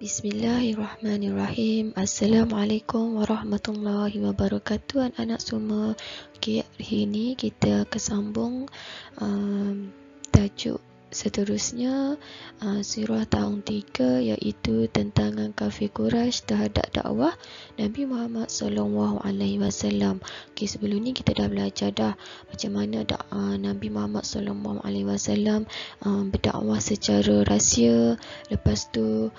Bismillahirrahmanirrahim. Assalamualaikum warahmatullahi wabarakatuh anak-anak semua. Okay, hari ini kita akan sambung tajuk seterusnya, surah tahun 3, iaitu tentangan kafir Quraisy terhadap dakwah Nabi Muhammad SAW. Okay, sebelum ni kita dah belajar dah macam mana Nabi Muhammad SAW berdakwah secara rahsia, lepas tu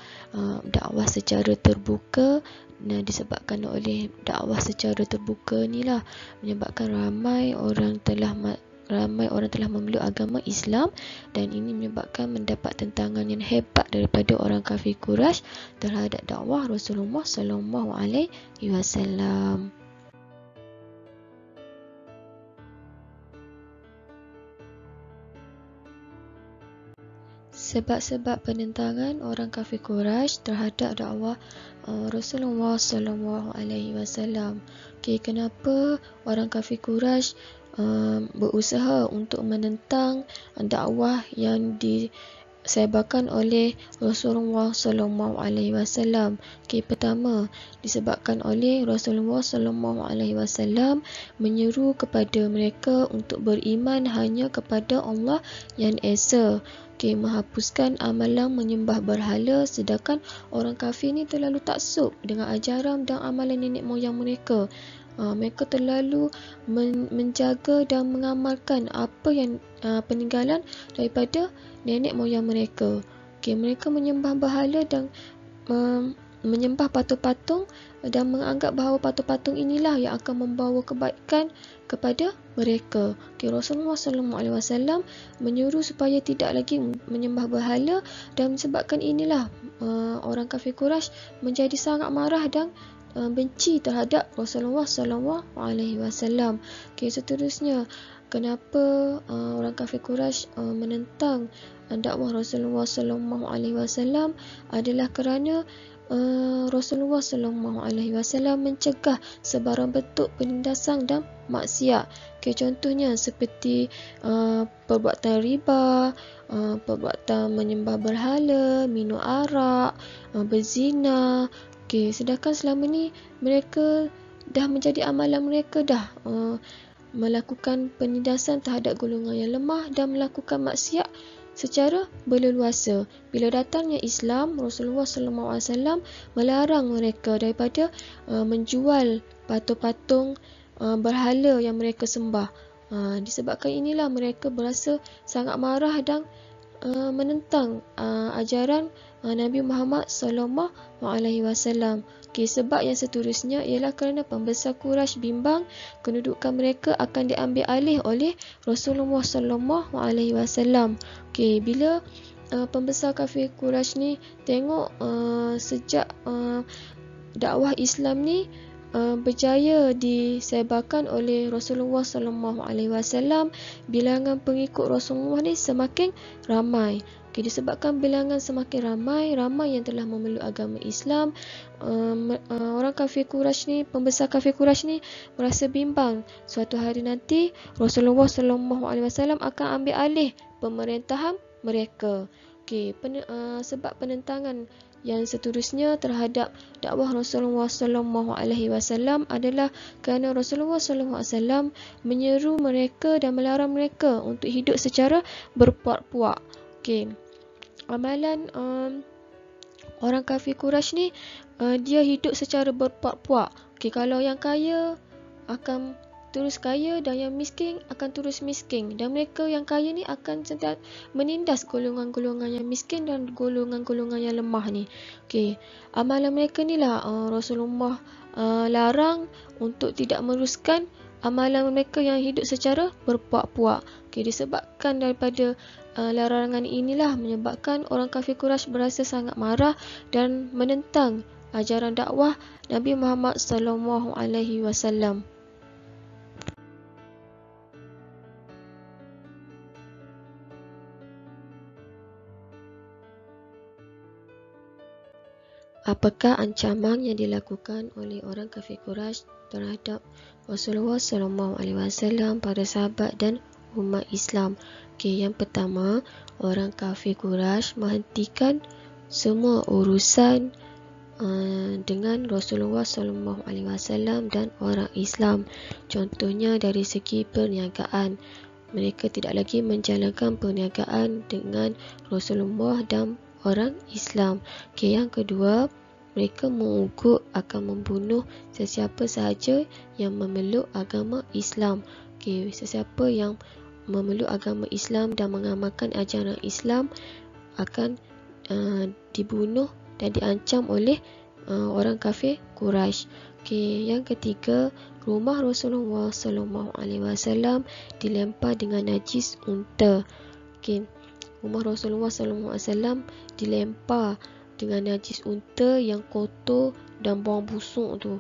dakwah secara terbuka. Disebabkan oleh dakwah secara terbuka ni lah menyebabkan ramai orang telah memeluk agama Islam, dan ini menyebabkan mendapat tentangan yang hebat daripada orang kafir Quraisy terhadap dakwah Rasulullah SAW. Sebab-sebab penentangan orang kafir Quraisy terhadap dakwah Rasulullah SAW. Okay, kenapa orang kafir Quraisy berusaha untuk menentang dakwah yang disebarkan oleh Rasulullah SAW? Okay, pertama, disebabkan oleh Rasulullah SAW menyeru kepada mereka untuk beriman hanya kepada Allah yang Esa. Okay, menghapuskan amalan menyembah berhala, sedangkan orang kafir ni terlalu taksub dengan ajaran dan amalan nenek moyang mereka. Mereka terlalu menjaga dan mengamalkan apa yang peninggalan daripada nenek moyang mereka. Okay, mereka menyembah berhala dan menyembah patung-patung dan menganggap bahawa patung-patung inilah yang akan membawa kebaikan kepada mereka. Okay, Rasulullah SAW menyuruh supaya tidak lagi menyembah berhala, dan disebabkan inilah orang kafir Quraisy menjadi sangat marah dan benci terhadap Rasulullah SAW. Okay, seterusnya, kenapa orang kafir Quraisy menentang dakwah Rasulullah SAW adalah kerana Rasulullah SAW mencegah sebarang bentuk penindasan dan maksiat. Okay, contohnya seperti perbuatan riba, perbuatan menyembah berhala, minum arak, berzina. Okay, sedangkan selama ni mereka dah menjadi amalan mereka dah melakukan penindasan terhadap golongan yang lemah dan melakukan maksiat secara berleluasa. Bila datangnya Islam, Rasulullah SAW melarang mereka daripada menjual patung-patung berhala yang mereka sembah. Disebabkan inilah mereka berasa sangat marah dan menentang ajaran Nabi Muhammad SAW. Okay, sebab yang seterusnya ialah kerana pembesar Quraisy bimbang kedudukan mereka akan diambil alih oleh Rasulullah SAW. Okay, bila pembesar kafir Quraisy ni tengok sejak dakwah Islam ni berjaya disebarkan oleh Rasulullah SAW, bilangan pengikut Rasulullah ni semakin ramai. Okay, disebabkan bilangan semakin ramai yang telah memeluk agama Islam, orang kafir Quraisy ni, pembesar kafir Quraisy ni merasa bimbang suatu hari nanti Rasulullah SAW akan ambil alih pemerintahan mereka. Okay, sebab penentangan yang seterusnya terhadap dakwah Rasulullah SAW adalah kerana Rasulullah SAW menyeru mereka dan melarang mereka untuk hidup secara berpuak-puak. Okay, amalan orang kafir Quraisy ni dia hidup secara berpuak-puak. Okay, kalau yang kaya akan terus kaya dan yang miskin akan terus miskin, dan mereka yang kaya ni akan sentiasa menindas golongan-golongan yang miskin dan golongan-golongan yang lemah ni. Okay, amalan mereka ni lah Rasulullah larang untuk tidak meneruskan amalan mereka yang hidup secara berpuak-puak. Okay, disebabkan daripada larangan inilah menyebabkan orang kafir Quraisy berasa sangat marah dan menentang ajaran dakwah Nabi Muhammad SAW. Apakah ancaman yang dilakukan oleh orang kafir Quraisy terhadap Rasulullah SAW, para sahabat dan umat Islam? Okay, yang pertama, orang kafir Quraisy menghentikan semua urusan dengan Rasulullah SAW dan orang Islam. Contohnya dari segi perniagaan, mereka tidak lagi menjalankan perniagaan dengan Rasulullah dan orang Islam. Yang kedua, mereka mengugut akan membunuh sesiapa sahaja yang memeluk agama Islam. Sesiapa yang memeluk agama Islam dan mengamalkan ajaran Islam akan dibunuh dan diancam oleh orang kafir Quraisy. Yang ketiga, rumah Rasulullah SAW dilempar dengan najis unta. Rumah Rasulullah SAW dilempar dengan najis unta yang kotor dan bau busuk tu.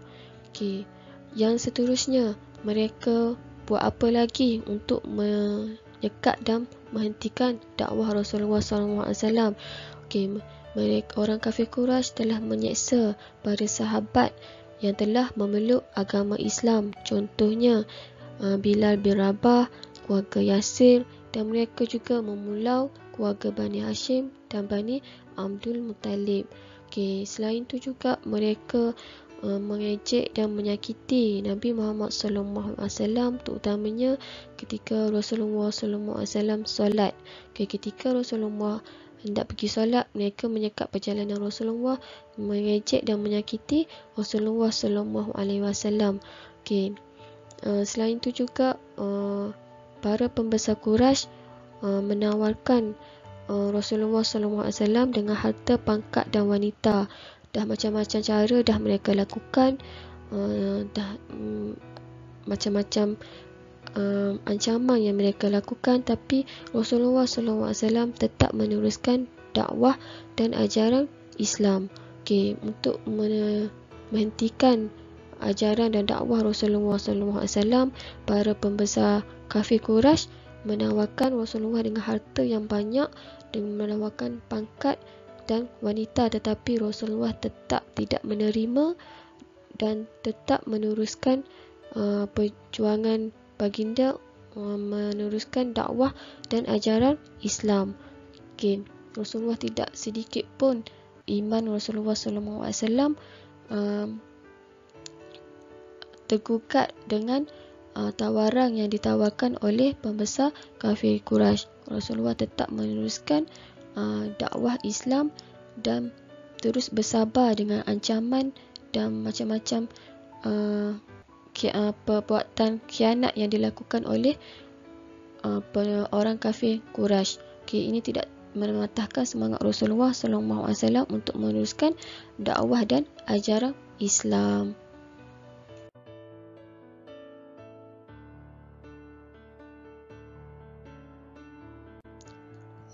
Yang seterusnya, mereka buat apa lagi untuk menyekat dan menghentikan dakwah Rasulullah SAW? Mereka orang kafir Quraisy telah menyeksa para sahabat yang telah memeluk agama Islam. Contohnya Bilal bin Rabah, keluarga Yasir, dan mereka juga memulau keluarga Bani Hashim dan Bani Abdul Muttalib. Selain itu juga mereka mengejek dan menyakiti Nabi Muhammad SAW, terutamanya ketika Rasulullah SAW solat. Ketika Rasulullah hendak pergi solat, mereka menyekat perjalanan Rasulullah, mengejek dan menyakiti Rasulullah SAW. Selain itu juga para pembesar Quraisy menawarkan Rasulullah SAW dengan harta, pangkat dan wanita. Dah macam-macam cara dah mereka lakukan, macam-macam ancaman yang mereka lakukan, tapi Rasulullah SAW tetap meneruskan dakwah dan ajaran Islam. Untuk menghentikan ajaran dan dakwah Rasulullah SAW, para pembesar kafir Quraisy menawarkan Rasulullah dengan harta yang banyak dan menawarkan pangkat dan wanita, tetapi Rasulullah tetap tidak menerima dan tetap meneruskan perjuangan baginda, meneruskan dakwah dan ajaran Islam. Rasulullah tidak sedikit pun iman Rasulullah SAW tergugat dengan tawaran yang ditawarkan oleh pembesar kafir Quraisy. Rasulullah tetap meneruskan dakwah Islam dan terus bersabar dengan ancaman dan macam-macam perbuatan khianat yang dilakukan oleh orang kafir Quraisy. Ini tidak mematahkan semangat Rasulullah SAW untuk meneruskan dakwah dan ajaran Islam.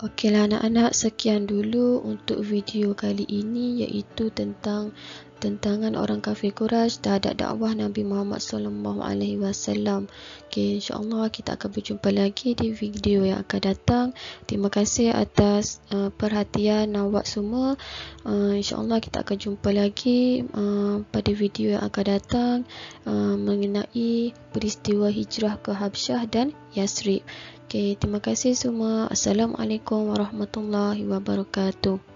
Okeylah anak-anak, sekian dulu untuk video kali ini, iaitu tentang tentangan orang kafir Quraisy terhadap dakwah Nabi Muhammad SAW. InsyaAllah kita akan berjumpa lagi di video yang akan datang. Terima kasih atas perhatian awak semua. InsyaAllah kita akan jumpa lagi pada video yang akan datang mengenai peristiwa hijrah ke Habsyah dan Yasrib. Terima kasih semua. Assalamualaikum warahmatullahi wabarakatuh.